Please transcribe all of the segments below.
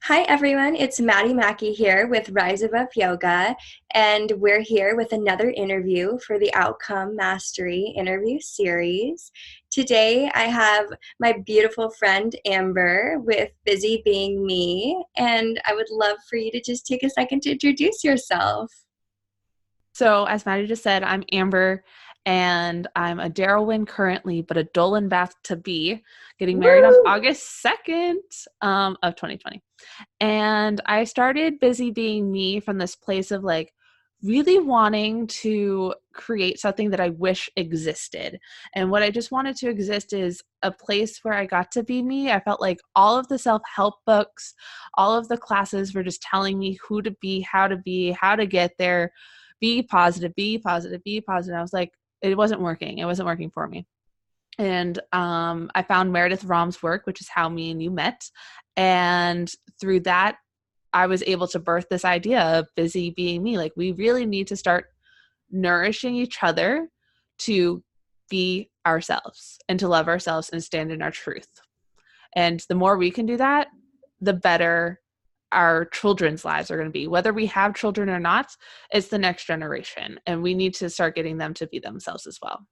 Hi everyone, it's Mackey here with Rise Above Yoga, and we're here with another interview for the Outcome Mastery interview series. Today I have my beautiful friend Amber with Busy Being Me, and I would love for you to just take a second to introduce yourself. So, as Maddie just said, I'm Amber and I'm a Derouin currently, but a Dolan Bath to be, getting married on Woo! August 2nd of 2020. And I started Busy Being Me from this place of like really wanting to create something that I wish existed. And what I just wanted to exist is a place where I got to be me. I felt like all of the self-help books, all of the classes were just telling me who to be, how to get there, be positive, be positive, be positive. I was like, it wasn't working. It wasn't working for me. And I found Meredith Rom's work, which is how me and you met. And through that, I was able to birth this idea of Busy Being Me. Like, we really need to start nourishing each other to be ourselves and to love ourselves and stand in our truth. And the more we can do that, the better our children's lives are going to be. Whether we have children or not, it's the next generation. And we need to start getting them to be themselves as well.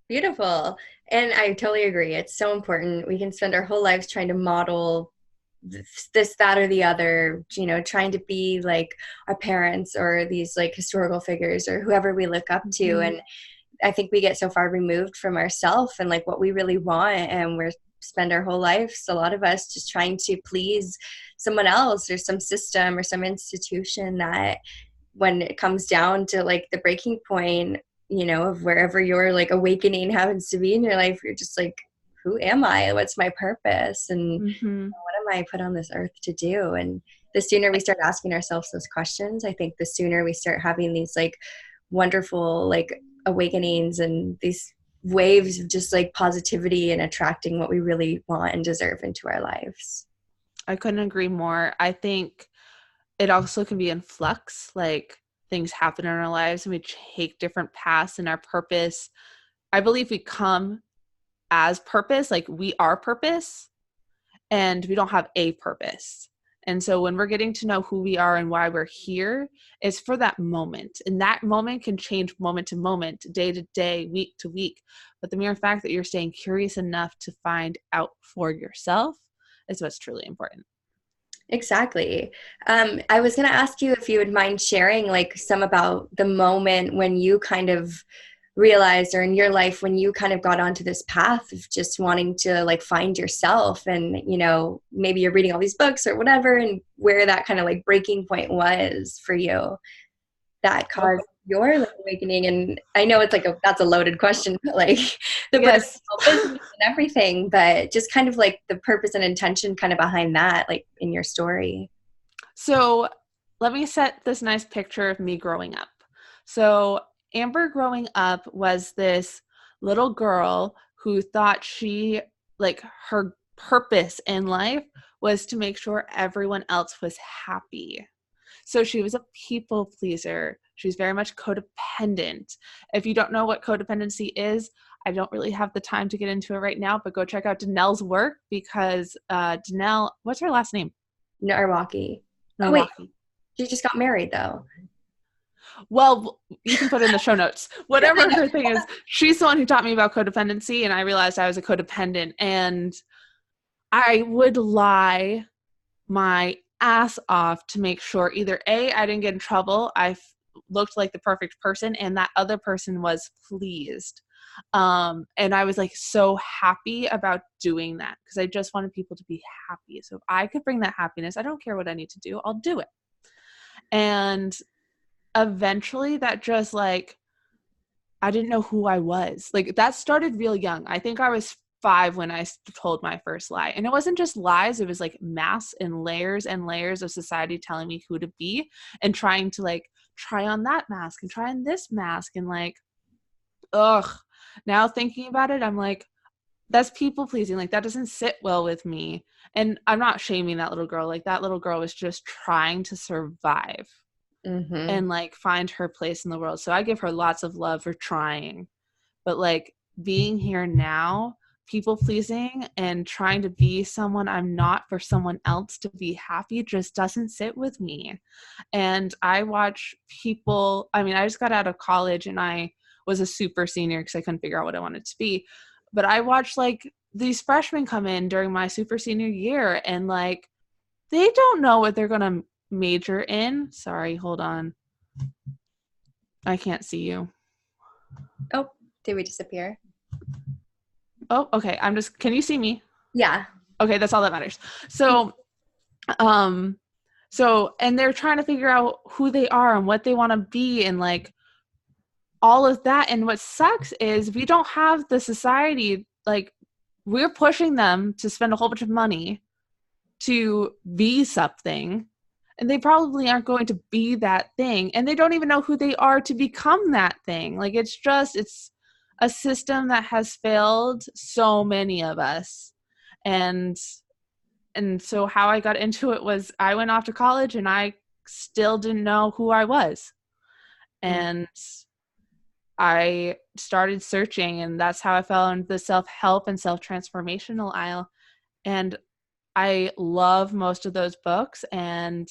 Beautiful. And I totally agree. It's so important. We can spend our whole lives trying to model this, that, or the other, trying to be like our parents or these like historical figures or whoever we look up to. Mm-hmm. And I think we get so far removed from ourselves and like what we really want. And we're spend our whole lives, a lot of us, just trying to please someone else or some system or some institution that when it comes down to like the breaking point, of wherever your like awakening happens to be in your life, you're just like, who am I? What's my purpose? And Mm-hmm. what am I put on this earth to do? And the sooner we start asking ourselves those questions, I think the sooner we start having these like wonderful like awakenings and these waves of just like positivity and attracting what we really want and deserve into our lives. I couldn't agree more. I think it also can be in flux. Like, things happen in our lives and we take different paths in our purpose. I believe we come as purpose, like we are purpose, and we don't have a purpose. And so when we're getting to know who we are and why we're here, it's for that moment. And that moment can change moment to moment, day to day, week to week. But the mere fact that you're staying curious enough to find out for yourself is what's truly important. Exactly. I was going to ask you if you would mind sharing like some about the moment when you kind of realized, or in your life when you kind of got onto this path of just wanting to like find yourself, and maybe you're reading all these books or whatever, and where that kind of like breaking point was for you that caused your like, awakening. And I know it's like that's a loaded question, but like the Yes. business and everything, but just kind of like the purpose and intention kind of behind that, like in your story. So let me set this nice picture of me growing up. So Amber growing up was this little girl who thought like, her purpose in life was to make sure everyone else was happy. So she was a people pleaser. She was very much codependent. If you don't know what codependency is, I don't really have the time to get into it right now, but go check out Danelle's work because Danelle, what's her last name? Narwaki. Oh wait, Milwaukee. she just got married though. Well, you can put it in the show notes. Yeah, I Whatever know. her thing is, she's the one who taught me about codependency, and I realized I was a codependent. And I would lie my ass off to make sure either A, I didn't get in trouble, looked like the perfect person, and that other person was pleased. And I was like so happy about doing that because I just wanted people to be happy. So if I could bring that happiness, I don't care what I need to do, I'll do it. And eventually that just like, I didn't know who I was. Like, that started real young. I think I was 5 when I told my first lie. And it wasn't just lies, it was like mass and layers of society telling me who to be and trying to like try on that mask and try on this mask. And like, ugh, now thinking about it, I'm like, that's people pleasing. Like, that doesn't sit well with me. And I'm not shaming that little girl. Like, that little girl was just trying to survive Mm-hmm. and like find her place in the world. So I give her lots of love for trying. But like, being here now, people pleasing and trying to be someone I'm not for someone else to be happy just doesn't sit with me. And I watch people, I mean, I just got out of college and I was a super senior because I couldn't figure out what I wanted to be. But I watched like these freshmen come in during my super senior year and like they don't know what they're going to major in. Sorry, hold on. I can't see you. Oh, did we disappear? Oh, okay. Can you see me? Yeah. Okay, that's all that matters. So, and they're trying to figure out who they are and what they want to be and like all of that. And what sucks is we don't have the society, like we're pushing them to spend a whole bunch of money to be something, and they probably aren't going to be that thing, and they don't even know who they are to become that thing. Like it's a system that has failed so many of us. And so how I got into it was I went off to college and I still didn't know who I was. And I started searching, and that's how I fell into the self-help and self-transformational aisle. And I love most of those books. And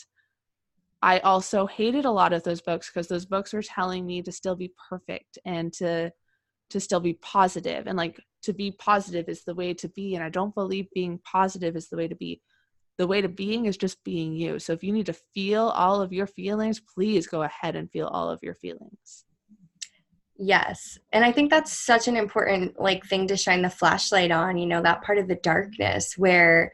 I also hated a lot of those books because those books were telling me to still be perfect and to still be positive. And like, to be positive is the way to be. And I don't believe being positive is the way to be. The way to being is just being you. So if you need to feel all of your feelings, please go ahead and feel all of your feelings. Yes. And I think that's such an important like thing to shine the flashlight on, you know, that part of the darkness where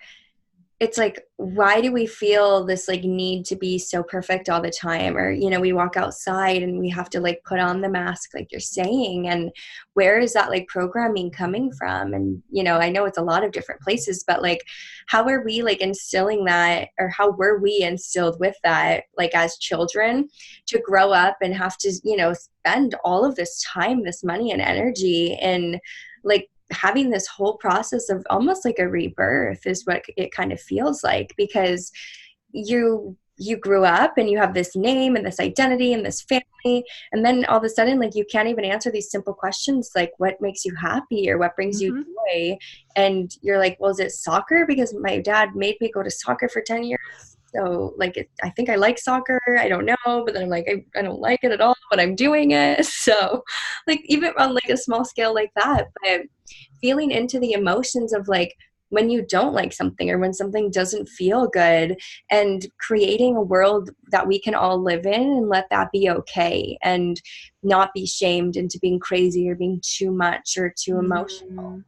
it's like, why do we feel this like need to be so perfect all the time? Or, you know, we walk outside and we have to like put on the mask, like you're saying. And where is that like programming coming from? And, you know, I know it's a lot of different places, but like, how are we like instilling that, or how were we instilled with that, like as children, to grow up and have to, you know, spend all of this time, this money and energy in like having this whole process of almost like a rebirth is what it kind of feels like, because you grew up and you have this name and this identity and this family, and then all of a sudden like you can't even answer these simple questions like what makes you happy or what brings you joy, and you're like, well, is it soccer because my dad made me go to soccer for 10 years, so like I think I like soccer, I don't know, but then I'm like I don't like it at all, but I'm doing it. So like even on like a small scale like that, but feeling into the emotions of like when you don't like something or when something doesn't feel good, and creating a world that we can all live in and let that be okay and not be shamed into being crazy or being too much or too emotional.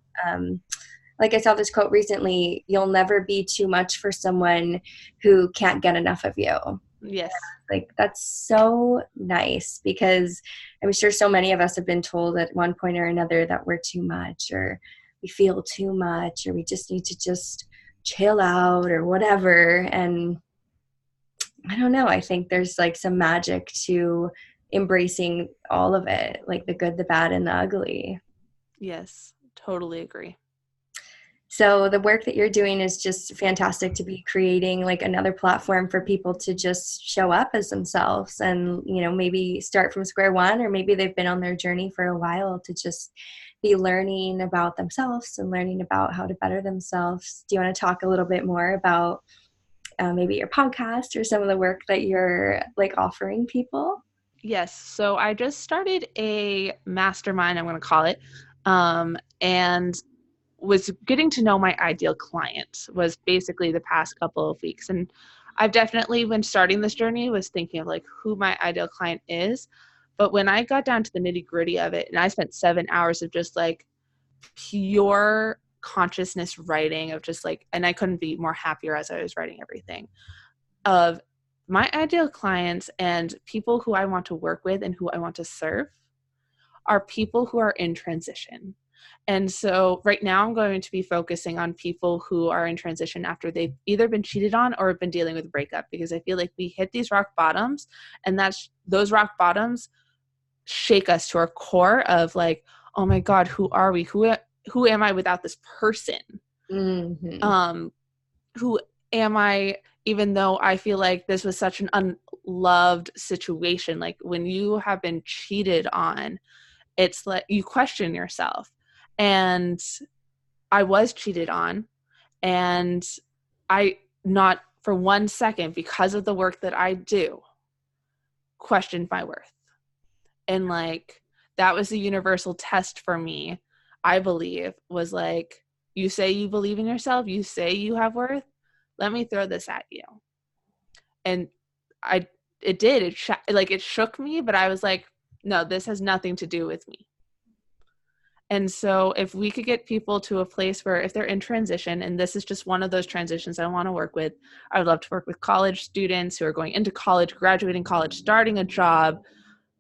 Like I saw this quote recently, you'll never be too much for someone who can't get enough of you. Yes. Like that's so nice, because I'm sure so many of us have been told at one point or another that we're too much, or we feel too much, or we just need to just chill out or whatever. And I don't know, I think there's like some magic to embracing all of it, like the good, the bad, and the ugly. Yes, totally agree. So the work that you're doing is just fantastic, to be creating like another platform for people to just show up as themselves and, you know, maybe start from square one, or maybe they've been on their journey for a while to just be learning about themselves and learning about how to better themselves. Do you want to talk a little bit more about maybe your podcast or some of the work that you're like offering people? Yes. So I just started a mastermind, I'm going to call it, and was getting to know my ideal client was basically the past couple of weeks. And I've definitely, when starting this journey, was thinking of like who my ideal client is. But when I got down to the nitty gritty of it, and I spent 7 hours of just like pure consciousness writing of just like, and I couldn't be more happier as I was writing everything, of my ideal clients and people who I want to work with and who I want to serve are people who are in transition. And so right now I'm going to be focusing on people who are in transition after they've either been cheated on or have been dealing with a breakup, because I feel like we hit these rock bottoms, and those rock bottoms shake us to our core of like, oh my God, who are we? Who am I without this person? Mm-hmm. Who am I, even though I feel like this was such an unloved situation? Like when you have been cheated on, it's like you question yourself. And I was cheated on, and I, not for 1 second, because of the work that I do, questioned my worth. And like, that was the universal test for me, I believe, was like, you say you believe in yourself, you say you have worth, let me throw this at you. And it did, it shook me, but I was like, no, this has nothing to do with me. And so if we could get people to a place where, if they're in transition, and this is just one of those transitions I want to work with, I would love to work with college students who are going into college, graduating college, starting a job.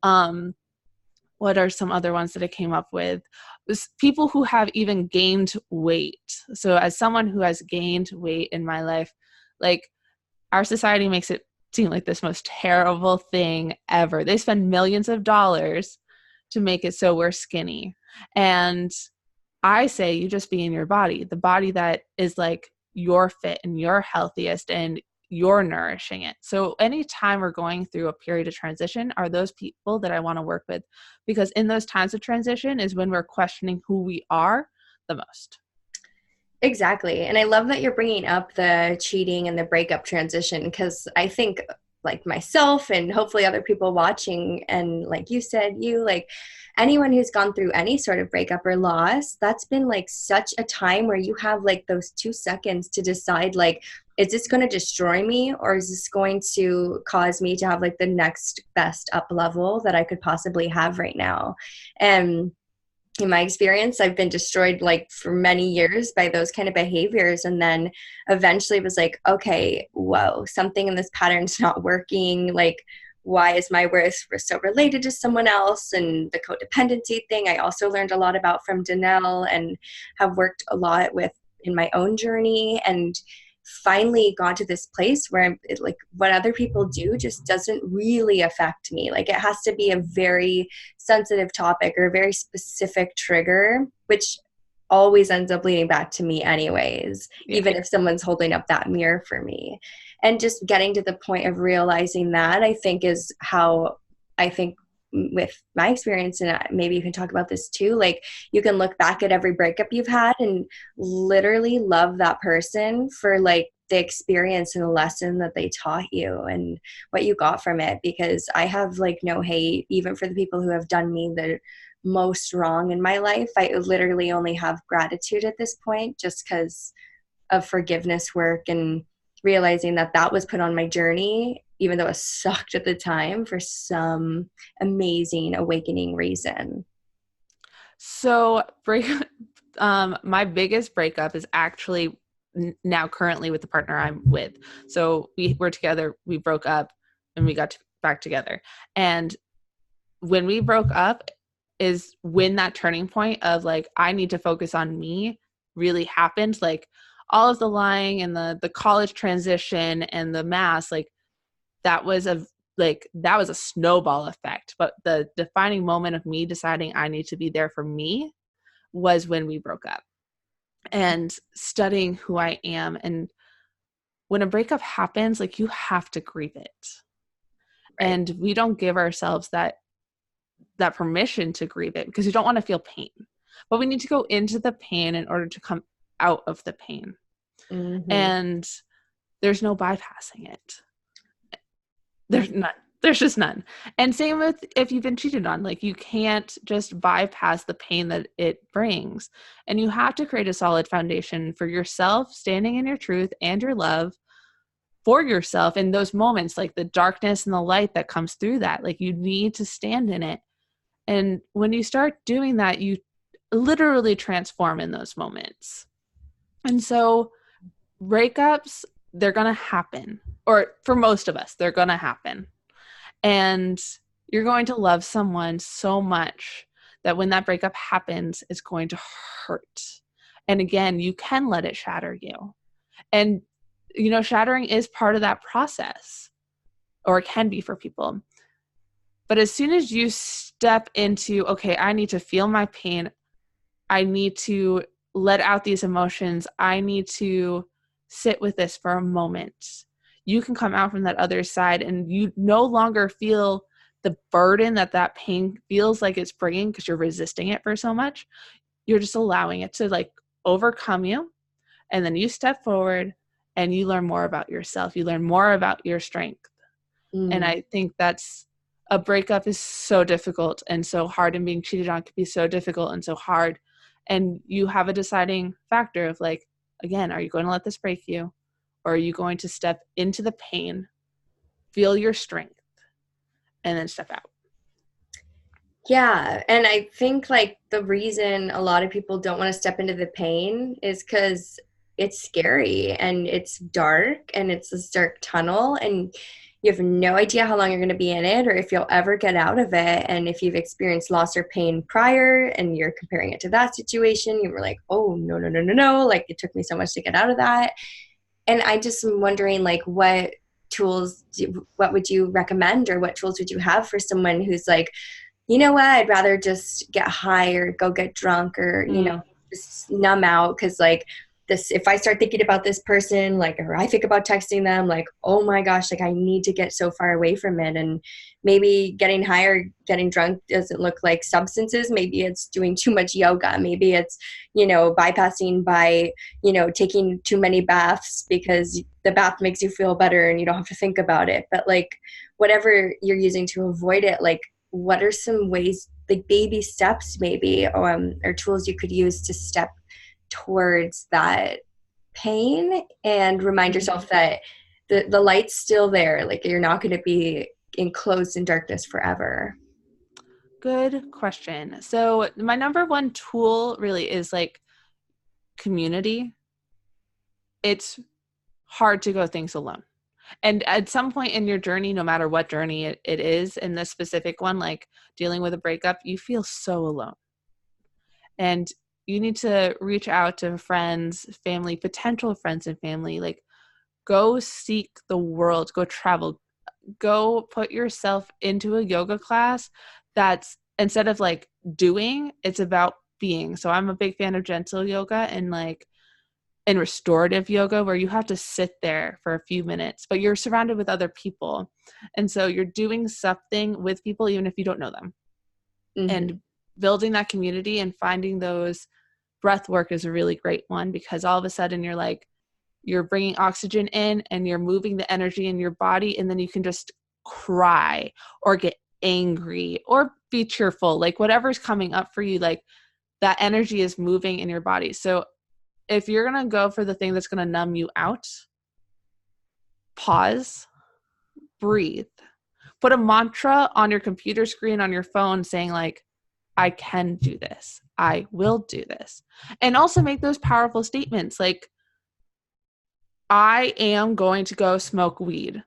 What are some other ones that I came up with? People who have even gained weight. So as someone who has gained weight in my life, like, our society makes it seem like this most terrible thing ever. They spend millions of dollars to make it so we're skinny. And I say, you just be in your body, the body that is like you're fit and you're healthiest and you're nourishing it. So anytime we're going through a period of transition, are those people that I want to work with, because in those times of transition is when we're questioning who we are the most. Exactly. And I love that you're bringing up the cheating and the breakup transition, because I think, like myself and hopefully other people watching, and like you said, like anyone who's gone through any sort of breakup or loss, that's been like such a time where you have like those 2 seconds to decide, like, is this going to destroy me, or is this going to cause me to have like the next best up level that I could possibly have right now? And in my experience, I've been destroyed like for many years by those kind of behaviors. And then eventually was like, okay, whoa, something in this pattern's not working. Like, why is my worth so related to someone else? And the codependency thing, I also learned a lot about from Danelle, and have worked a lot with in my own journey, and finally got to this place where like what other people do just doesn't really affect me. Like, it has to be a very sensitive topic or a very specific trigger, which always ends up leading back to me anyways, Yeah. even if someone's holding up that mirror for me. And just getting to the point of realizing that, I think, is how I think with my experience, and maybe you can talk about this too, like, you can look back at every breakup you've had and literally love that person for like the experience and the lesson that they taught you and what you got from it. Because I have like no hate even for the people who have done me the most wrong in my life. I literally only have gratitude at this point, just because of forgiveness work and realizing that that was put on my journey, even though it sucked at the time, for some amazing awakening reason. So my biggest breakup is actually now currently with the partner I'm with. So we were together, we broke up, and we got back together. And when we broke up is when that turning point of like, I need to focus on me really happened. Like, all of the lying and the college transition and the mass, like, that was a snowball effect. But the defining moment of me deciding I need to be there for me was when we broke up, and studying who I am. And when a breakup happens, like, you have to grieve it. Right. And we don't give ourselves that permission to grieve it because you don't want to feel pain. But we need to go into the pain in order to come out of the pain. Mm-hmm. And there's no bypassing it. There's none. There's just none. And same with if you've been cheated on, like, you can't just bypass the pain that it brings. And you have to create a solid foundation for yourself, standing in your truth and your love for yourself in those moments, like the darkness and the light that comes through that. Like, you need to stand in it. And when you start doing that, you literally transform in those moments. And so breakups, they're going to happen. Or for most of us, they're going to happen. And you're going to love someone so much that when that breakup happens, it's going to hurt. And again, you can let it shatter you. And, shattering is part of that process, or it can be for people. But as soon as you step into, okay, I need to feel my pain, I need to let out these emotions, I need to sit with this for a moment, you can come out from that other side and you no longer feel the burden that pain feels like it's bringing because you're resisting it for so much. You're just allowing it to like overcome you, and then you step forward and you learn more about yourself. You learn more about your strength. And Mm. I think that's, a breakup is so difficult and so hard, and being cheated on can be so difficult and so hard. And you have a deciding factor of like, again, are you going to let this break you? Or are you going to step into the pain, feel your strength, and then step out? Yeah, and I think like the reason a lot of people don't want to step into the pain is because it's scary and it's dark and it's this dark tunnel, and you have no idea how long you're going to be in it or if you'll ever get out of it. And if you've experienced loss or pain prior and you're comparing it to that situation, you were like, oh, no, no, no, no, no. Like it took me so much to get out of that. And I just am wondering, like, what would you recommend, or what tools would you have for someone who's like, you know what, I'd rather just get high or go get drunk or, Mm. just numb out. Cause like this, if I start thinking about this person, like, or I think about texting them, like, oh my gosh, like I need to get so far away from it. And maybe getting high or getting drunk doesn't look like substances. Maybe it's doing too much yoga. Maybe it's, bypassing by, taking too many baths because the bath makes you feel better and you don't have to think about it. But like, whatever you're using to avoid it, like, what are some ways, like baby steps maybe, or tools you could use to step towards that pain and remind yourself that the light's still there, like you're not going to be enclosed in darkness forever? Good question. So my number one tool really is like community. It's hard to go things alone. And at some point in your journey, no matter what journey it is, in this specific one, like dealing with a breakup, you feel so alone. And you need to reach out to friends, family, potential friends and family. Like, go seek the world, go travel, go put yourself into a yoga class that's, instead of like doing, it's about being. So I'm a big fan of gentle yoga and like in restorative yoga, where you have to sit there for a few minutes, but you're surrounded with other people. And so you're doing something with people, even if you don't know them, Mm-hmm. and building that community and finding those. Breath work is a really great one, because all of a sudden you're like, you're bringing oxygen in and you're moving the energy in your body, and then you can just cry or get angry or be cheerful, like whatever's coming up for you, like that energy is moving in your body. So if you're going to go for the thing that's going to numb you out, pause, breathe, put a mantra on your computer screen, on your phone, saying like, I can do this, I will do this. And also make those powerful statements like, I am going to go smoke weed.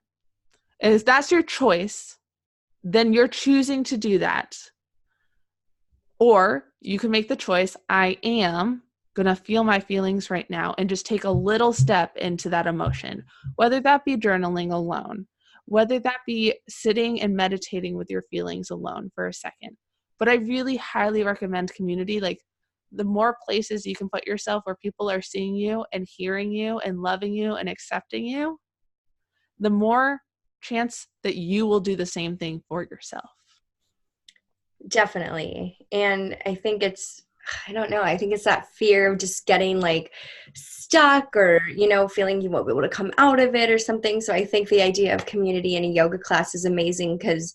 And if that's your choice, then you're choosing to do that. Or you can make the choice, I am going to feel my feelings right now, and just take a little step into that emotion, whether that be journaling alone, whether that be sitting and meditating with your feelings alone for a second. But I really highly recommend community. Like, the more places you can put yourself where people are seeing you and hearing you and loving you and accepting you, the more chance that you will do the same thing for yourself. Definitely. And I don't know, I think it's that fear of just getting like stuck or, feeling you won't be able to come out of it or something. So I think the idea of community in a yoga class is amazing because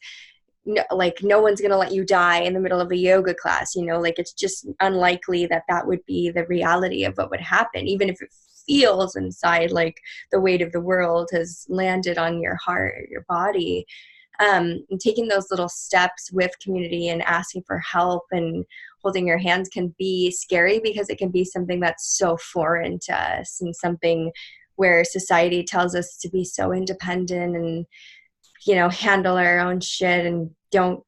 no one's going to let you die in the middle of a yoga class, like it's just unlikely that that would be the reality of what would happen, even if it feels inside like the weight of the world has landed on your heart or your body. And taking those little steps with community and asking for help and holding your hands can be scary because it can be something that's so foreign to us and something where society tells us to be so independent and, handle our own shit and don't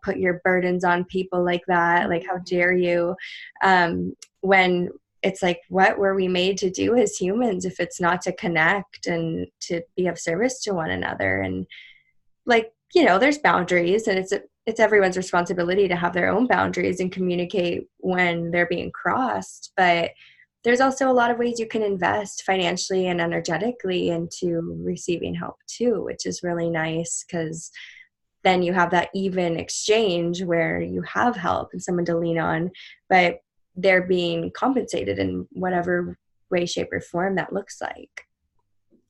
put your burdens on people like that. Like, how dare you? When it's like, what were we made to do as humans if it's not to connect and to be of service to one another? And like, there's boundaries, and it's everyone's responsibility to have their own boundaries and communicate when they're being crossed. But there's also a lot of ways you can invest financially and energetically into receiving help too, which is really nice because then you have that even exchange where you have help and someone to lean on. But they're being compensated in whatever way, shape, or form that looks like.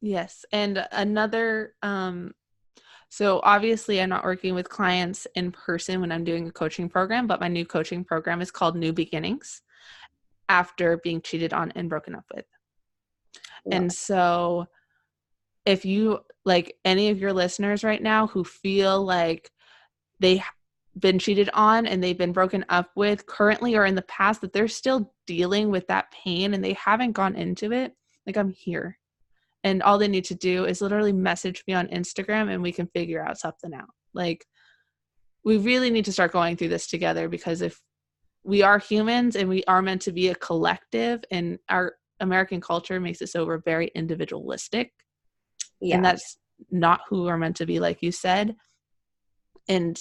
Yes. And another, so obviously I'm not working with clients in person when I'm doing a coaching program, but my new coaching program is called New Beginnings after being cheated on and broken up with. Wow. And so if you, like any of your listeners right now who feel like they've been cheated on and they've been broken up with currently or in the past, that they're still dealing with that pain and they haven't gone into it, like, I'm here. And all they need to do is literally message me on Instagram and we can figure out something out. Like, we really need to start going through this together, because if we are humans and we are meant to be a collective, and our American culture makes it so we're very individualistic, and Yeah. that's not who we're meant to be, like you said. And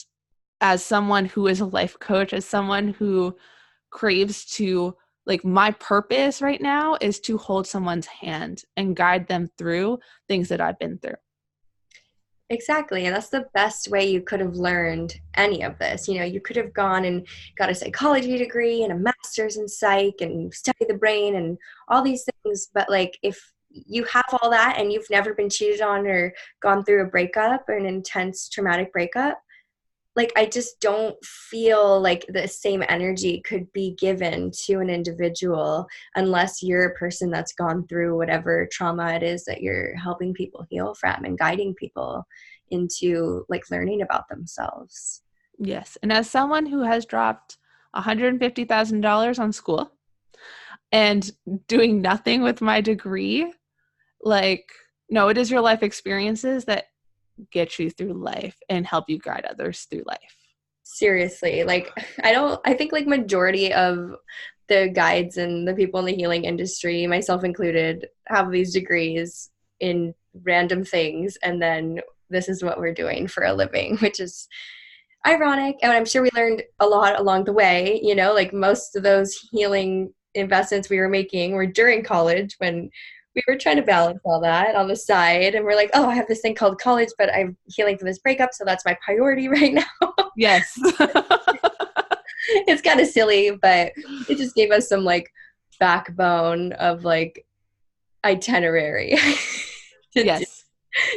as someone who is a life coach, as someone who craves to, like, my purpose right now is to hold someone's hand and guide them through things that I've been through. Exactly. And that's the best way you could have learned any of this. You know, you could have gone and got a psychology degree and a master's in psych and studied the brain and all these things. But like, if you have all that and you've never been cheated on or gone through a breakup or an intense traumatic breakup, like, I just don't feel like the same energy could be given to an individual unless you're a person that's gone through whatever trauma it is that you're helping people heal from and guiding people into like learning about themselves. Yes. And as someone who has dropped $150,000 on school and doing nothing with my degree, like, no, it is your life experiences that get you through life and help you guide others through life. Seriously, like, I think like majority of the guides and the people in the healing industry, myself included, have these degrees in random things, and then this is what we're doing for a living, which is ironic. And I'm sure we learned a lot along the way, you know, like most of those healing investments we were making were during college when we were trying to balance all that on the side. And we're like, oh, I have this thing called college, but I'm healing from this breakup, so that's my priority right now. Yes. It's kind of silly, but it just gave us some like backbone of like itinerary to do Yes.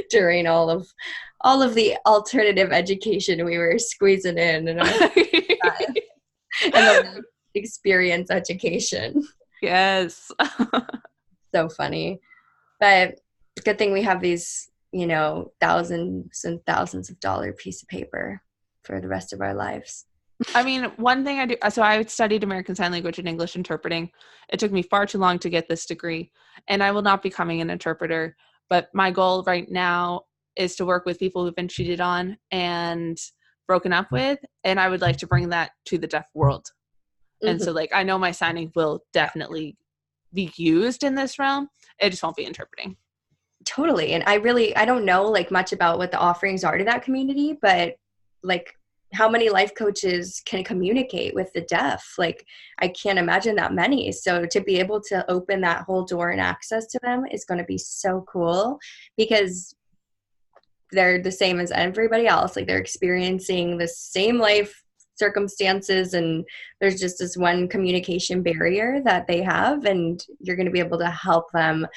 during all of the alternative education we were squeezing in and our time, and the experience education. Yes. So funny. But good thing we have these, you know, thousands and thousands of dollar piece of paper for the rest of our lives. I mean, one thing I do, so I studied American Sign Language and English interpreting. It took me far too long to get this degree, and I will not be becoming an interpreter. But my goal right now is to work with people who've been cheated on and broken up with, and I would like to bring that to the deaf world. And so, like, I know my signing will definitely be used in this realm. It just won't be interpreting. Totally. And I don't know like much about what the offerings are to that community, but like, how many life coaches can communicate with the deaf? Like, I can't imagine that many. So to be able to open that whole door and access to them is going to be so cool, because they're the same as everybody else. Like, they're experiencing the same life circumstances, and there's just this one communication barrier that they have, and you're going to be able to help them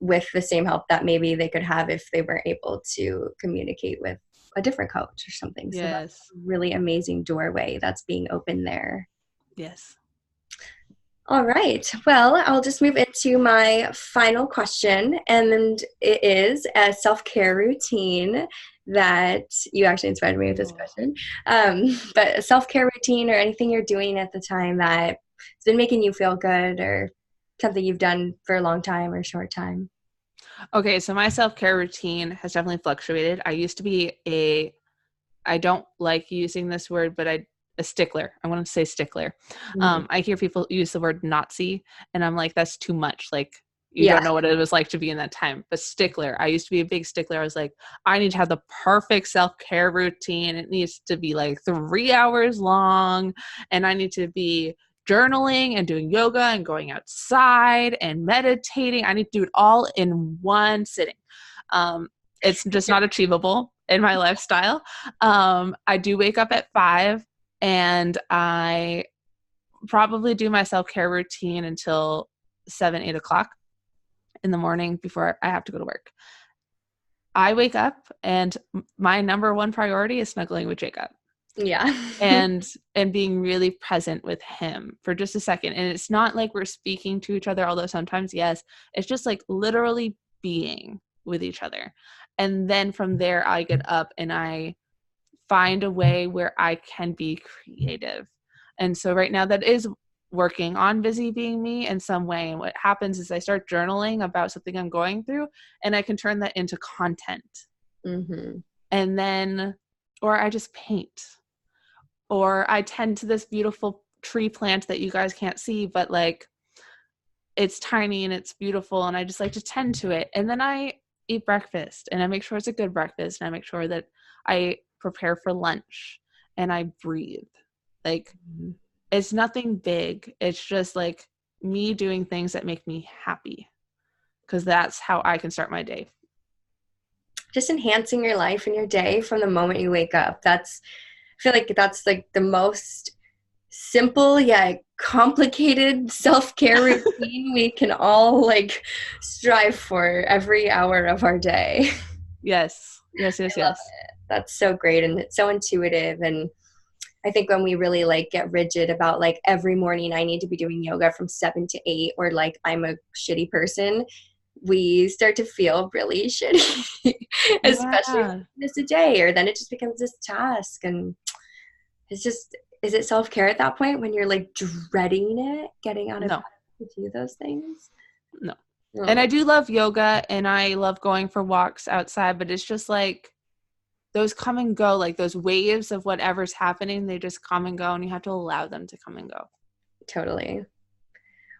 with the same help that maybe they could have if they weren't able to communicate with a different coach or something. So that's Yes. a really amazing doorway that's being opened there. Yes. All right. Well, I'll just move into my final question, and it is a self-care routine that you actually inspired me with this question. But a self-care routine or anything you're doing at the time that's been making you feel good, or something you've done for a long time or a short time. Okay, so my self-care routine has definitely fluctuated. I used to be I don't like using this word, but a stickler. I want to say stickler. Mhm. I hear people use the word Nazi, and I'm like, that's too much. Like, you Yeah, don't know what it was like to be in that time. But stickler, I used to be a big stickler. I was like, I need to have the perfect self-care routine. It needs to be like 3 hours long, and I need to be journaling and doing yoga and going outside and meditating. I need to do it all in one sitting. It's just not achievable in my lifestyle. I do wake up at 5, and I probably do my self-care routine until 7, 8 o'clock in the morning before I have to go to work. I wake up and my number one priority is snuggling with Jacob Yeah. and being really present with him for just a second. And it's not like we're speaking to each other, although sometimes, yes, it's just like literally being with each other. And then from there, I get up and I find a way where I can be creative. And so right now that is working on busy being me in some way. And what happens is I start journaling about something I'm going through and I can turn that into content. Mm-hmm. And then, or I just paint, or I tend to this beautiful tree plant that you guys can't see, but like it's tiny and it's beautiful. And I just like to tend to it. And then I eat breakfast and I make sure it's a good breakfast. And I make sure that I prepare for lunch and I breathe. Like, it's nothing big. It's just like me doing things that make me happy, because that's how I can start my day. Just enhancing your life and your day from the moment you wake up. I feel like that's like the most simple yet complicated self-care routine we can all like strive for every hour of our day. Yes. Yes, I yes, love yes. it. That's so great and it's so intuitive. And I think when we really like get rigid about like every morning I need to be doing yoga from 7 to 8, or like I'm a shitty person, we start to feel really shitty, especially when Yeah. we miss a day, or then it just becomes this task. And it's just, is it self-care at that point when you're like dreading it, getting out of No, bed to do those things? no. And I Oh, do love yoga and I love going for walks outside, but it's just like those come and go, like those waves of whatever's happening, they just come and go and you have to allow them to come and go. totally.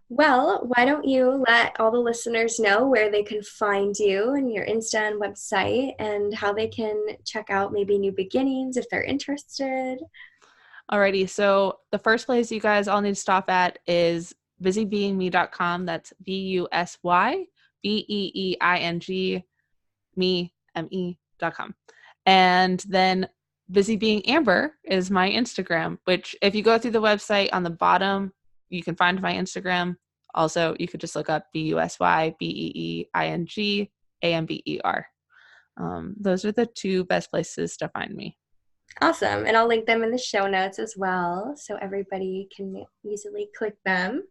Well, why don't you let all the listeners know where they can find you and your Insta and website, and how they can check out maybe New Beginnings if they're interested? Alrighty, so the first place you guys all need to stop at is busybeingme.com. That's BUSYBEEING me.com. And then Busy Being Amber is my Instagram, which if you go through the website on the bottom, you can find my Instagram. Also, you could just look up BUSYBEEING Those are the two best places to find me. Awesome. And I'll link them in the show notes as well so everybody can easily click them.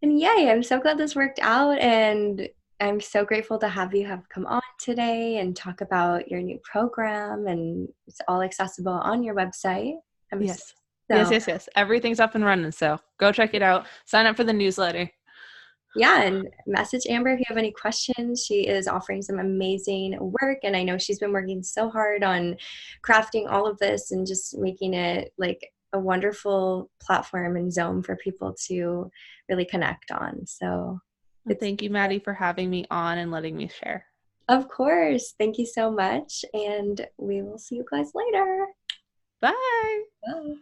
And yay, I'm so glad this worked out. And I'm so grateful to have you have come on today and talk about your new program. And it's all accessible on your website. I'm Yes. Yes, so yes, yes. Everything's up and running. So go check it out. Sign up for the newsletter. yeah, and message Amber if you have any questions. She is offering some amazing work, and I know she's been working so hard on crafting all of this and just making it like a wonderful platform and zone for people to really connect on. So And it's, thank you, Maddie, for having me on and letting me share. of course, thank you so much, and we will see you guys later. Bye. Bye.